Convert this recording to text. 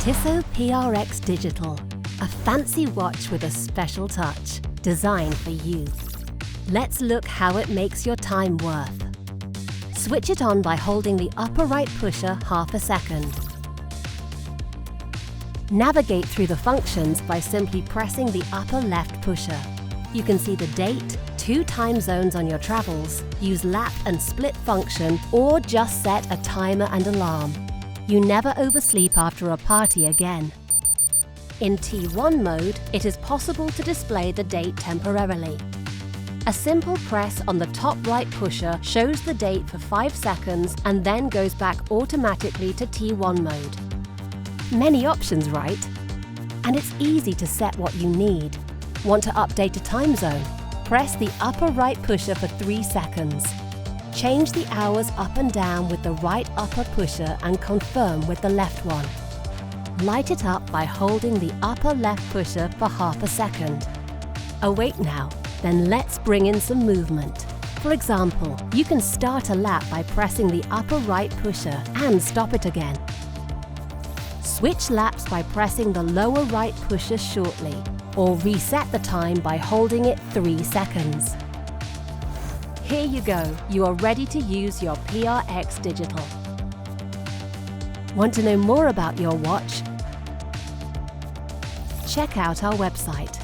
TISSOT PRX Digital, a fancy watch with a special touch, designed for you. Let's look how it makes your time worth. Switch it on by holding the upper right pusher half a second. Navigate through the functions by simply pressing the upper left pusher. You can see the date, 2 time zones on your travels, use lap and split function, or just set a timer and alarm. You never oversleep after a party again. In T1 mode, it is possible to display the date temporarily. A simple press on the top right pusher shows the date for 5 seconds and then goes back automatically to T1 mode. Many options, right? And it's easy to set what you need. Want to update a time zone? Press the upper right pusher for 3 seconds. Change the hours up and down with the right upper pusher and confirm with the left one. Light it up by holding the upper left pusher for half a second. Awake now, then let's bring in some movement. For example, you can start a lap by pressing the upper right pusher and stop it again. Switch laps by pressing the lower right pusher shortly, or reset the time by holding it 3 seconds. Here you go, you are ready to use your PRX Digital. Want to know more about your watch? Check out our website